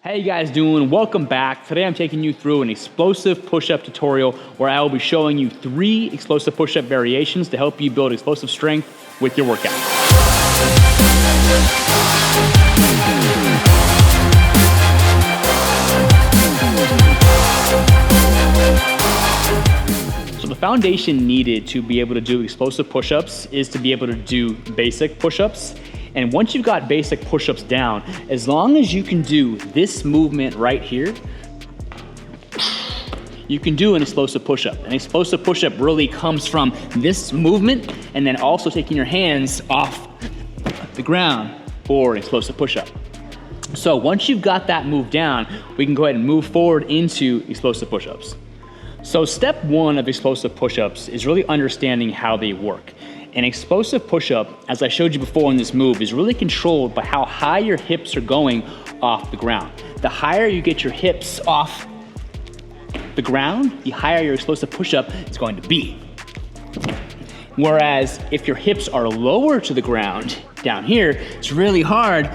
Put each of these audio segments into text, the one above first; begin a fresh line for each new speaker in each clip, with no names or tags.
How you guys doing? Welcome back. Today I'm taking you through an explosive push-up tutorial where I will be showing you 3 explosive push-up variations to help you build explosive strength with your workout. So the foundation needed to be able to do explosive push-ups is to be able to do basic push-ups. And once you've got basic push-ups down, as long as you can do this movement right here, you can do an explosive push-up. An explosive push-up really comes from this movement and then also taking your hands off the ground for an explosive push-up. So once you've got that move down, we can go ahead and move forward into explosive push-ups. So step 1 of explosive push-ups is really understanding how they work. An explosive push-up, as I showed you before in this move, is really controlled by how high your hips are going off the ground. The higher you get your hips off the ground, the higher your explosive push-up is going to be. Whereas if your hips are lower to the ground, down here, it's really hard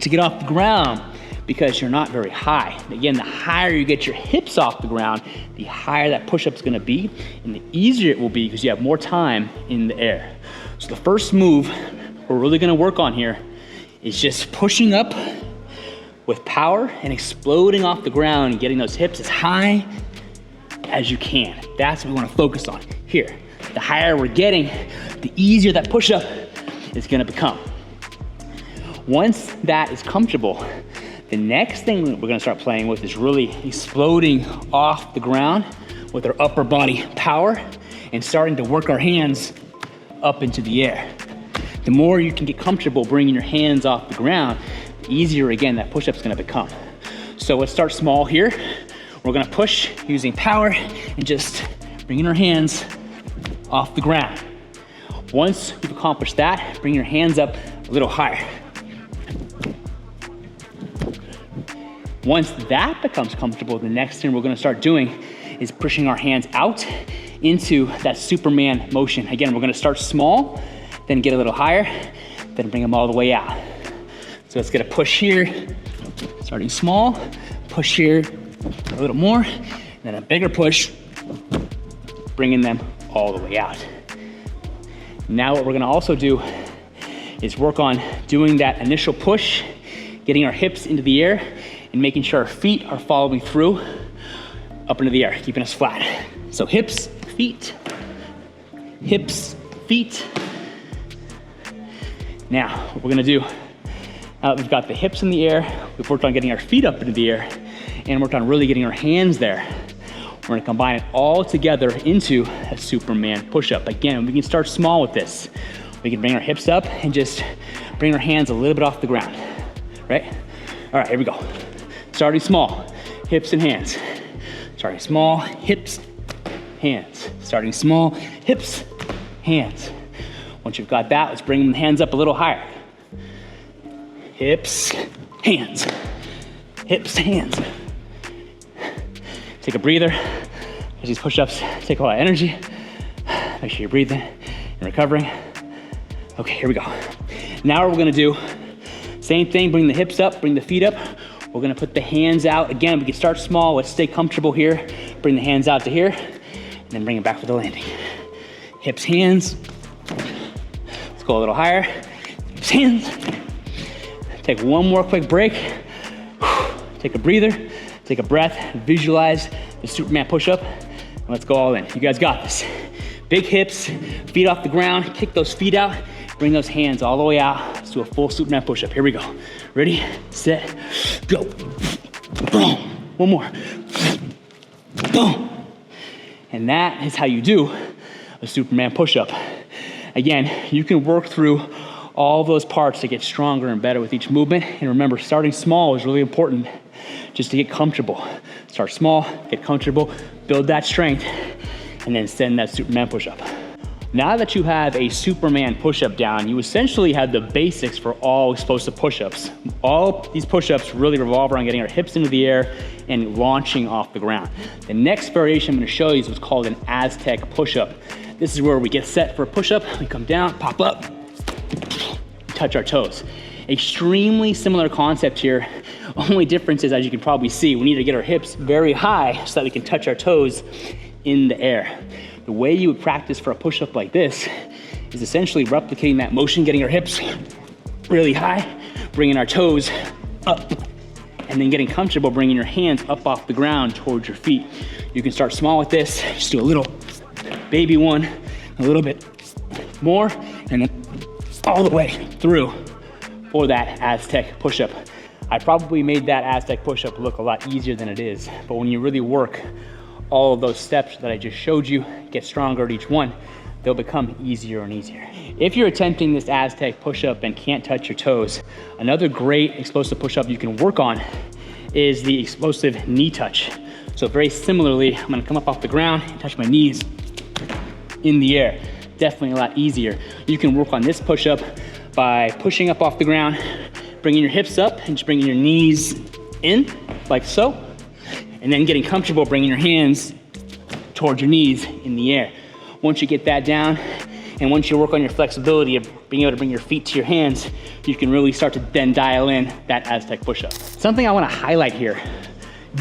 to get off the ground because you're not very high. Again, the higher you get your hips off the ground, the higher that push-up is gonna be, and the easier it will be because you have more time in the air. So the first move we're really gonna work on here is just pushing up with power and exploding off the ground and getting those hips as high as you can. That's what we wanna focus on here. The higher we're getting, the easier that push-up is gonna become. Once that is comfortable, the next thing we're gonna start playing with is really exploding off the ground with our upper body power and starting to work our hands up into the air. The more you can get comfortable bringing your hands off the ground, the easier, again, that push-up's gonna become. So let's start small here. We're gonna push using power and just bringing our hands off the ground. Once you've accomplished that, bring your hands up a little higher. Once that becomes comfortable, the next thing we're gonna start doing is pushing our hands out into that Superman motion. Again, we're gonna start small, then get a little higher, then bring them all the way out. So let's get a push here, starting small, push here a little more, and then a bigger push, bringing them all the way out. Now what we're gonna also do is work on doing that initial push, getting our hips into the air, and making sure our feet are following through up into the air, keeping us flat. So hips, feet, hips, feet. Now, what we're gonna do, now that we've got the hips in the air, we've worked on getting our feet up into the air, and worked on really getting our hands there. We're gonna combine it all together into a Superman push-up. Again, we can start small with this. We can bring our hips up and just bring our hands a little bit off the ground, right? All right, here we go. Starting small, hips and hands. Starting small, hips, hands. Starting small, hips, hands. Once you've got that, let's bring the hands up a little higher. Hips, hands. Hips, hands. Take a breather. These push-ups take a lot of energy. Make sure you're breathing and recovering. Okay, here we go. Now what we're gonna do, same thing, bring the hips up, bring the feet up. We're gonna put the hands out. Again, we can start small. Let's stay comfortable here. Bring the hands out to here, and then bring it back for the landing. Hips, hands. Let's go a little higher. Hips, hands. Take one more quick break. Take a breather, take a breath, visualize the Superman push-up, and let's go all in. You guys got this. Big hips, feet off the ground, kick those feet out, bring those hands all the way out. Let's do a full Superman push-up. Here we go. Ready, set, go. Boom. One more. Boom. And that is how you do a Superman push-up. Again, you can work through all those parts to get stronger and better with each movement. And remember, starting small is really important just to get comfortable. Start small, get comfortable, build that strength, and then send that Superman push-up. Now that you have a Superman push-up down, you essentially have the basics for all explosive push-ups. All these push-ups really revolve around getting our hips into the air and launching off the ground. The next variation I'm gonna show you is what's called an Aztec push-up. This is where we get set for a push-up, we come down, pop up, touch our toes. Extremely similar concept here Only difference is, as you can probably see, we need to get our hips very high so that we can touch our toes in the air. The way you would practice for a push-up like this is essentially replicating that motion, getting our hips really high, bringing our toes up, and then getting comfortable bringing your hands up off the ground towards your feet. You can start small with this, just do a little baby one, a little bit more, and then all the way through for that Aztec push-up. I probably made that Aztec push-up look a lot easier than it is, but when you really work all of those steps that I just showed you, get stronger at each one, they'll become easier and easier. If you're attempting this Aztec push-up and can't touch your toes, another great explosive push-up you can work on is the explosive knee touch. So very similarly, I'm gonna come up off the ground and touch my knees in the air. Definitely a lot easier. You can work on this push-up by pushing up off the ground, bringing your hips up and just bringing your knees in, like so, and then getting comfortable bringing your hands towards your knees in the air. Once you get that down, and once you work on your flexibility of being able to bring your feet to your hands, you can really start to then dial in that Aztec push-up. Something I wanna highlight here,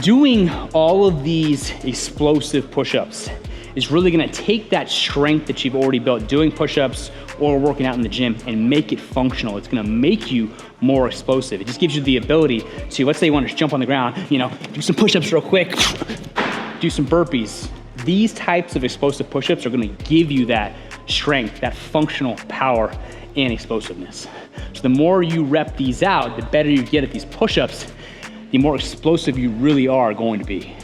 doing all of these explosive push-ups is really gonna take that strength that you've already built doing push-ups or working out in the gym and make it functional. It's gonna make you more explosive. It just gives you the ability to, let's say you wanna just jump on the ground, do some push-ups real quick, do some burpees. These types of explosive push-ups are gonna give you that strength, that functional power and explosiveness. So the more you rep these out, the better you get at these push-ups, the more explosive you really are going to be.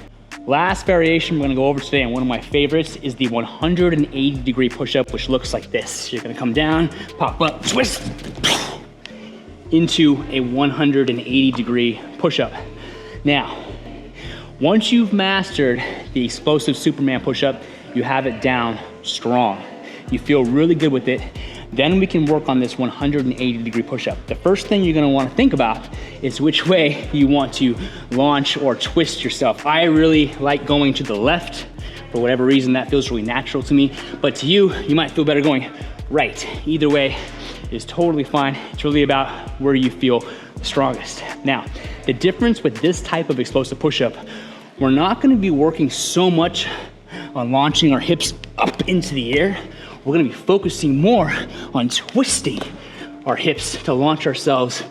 Last variation we're gonna go over today, and one of my favorites, is the 180-degree push-up, which looks like this. You're gonna come down, pop up, twist, into a 180-degree push-up. Now, once you've mastered the explosive Superman push-up, you have it down strong. You feel really good with it. Then we can work on this 180-degree push-up. The first thing you're gonna wanna think about is which way you want to launch or twist yourself. I really like going to the left. For whatever reason, that feels really natural to me. But to you, you might feel better going right. Either way is totally fine. It's really about where you feel the strongest. Now, the difference with this type of explosive push-up, we're not gonna be working so much on launching our hips up into the air. We're gonna be focusing more on twisting our hips to launch ourselves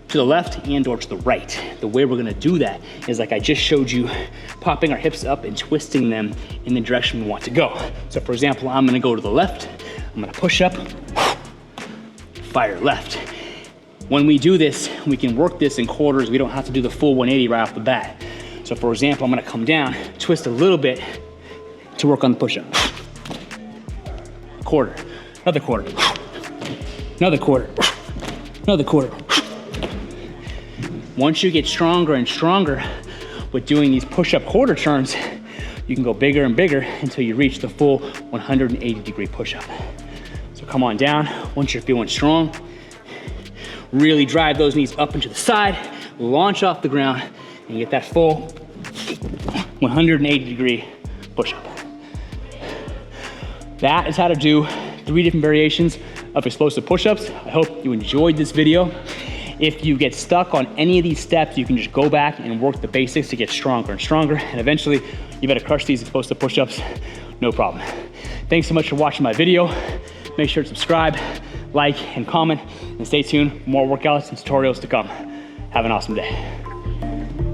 to the left and or to the right. The way we're gonna do that is like I just showed you, popping our hips up and twisting them in the direction we want to go. So for example, I'm gonna go to the left, I'm gonna push up, fire left. When we do this, we can work this in quarters. We don't have to do the full 180 right off the bat. So for example, I'm gonna come down, twist a little bit to work on the push-up. Quarter, another quarter, another quarter, another quarter. Once you get stronger and stronger with doing these push-up quarter turns, you can go bigger and bigger until you reach the full 180-degree push-up. So come on down. Once you're feeling strong, really drive those knees up and to the side, launch off the ground, and get that full 180-degree push-up. That is how to do 3 different variations of explosive push-ups. I hope you enjoyed this video. If you get stuck on any of these steps, you can just go back and work the basics to get stronger and stronger, and eventually you better crush these explosive push-ups, no problem. Thanks so much for watching my video. Make sure to subscribe, like, and comment, and stay tuned for more workouts and tutorials to come. Have an awesome day.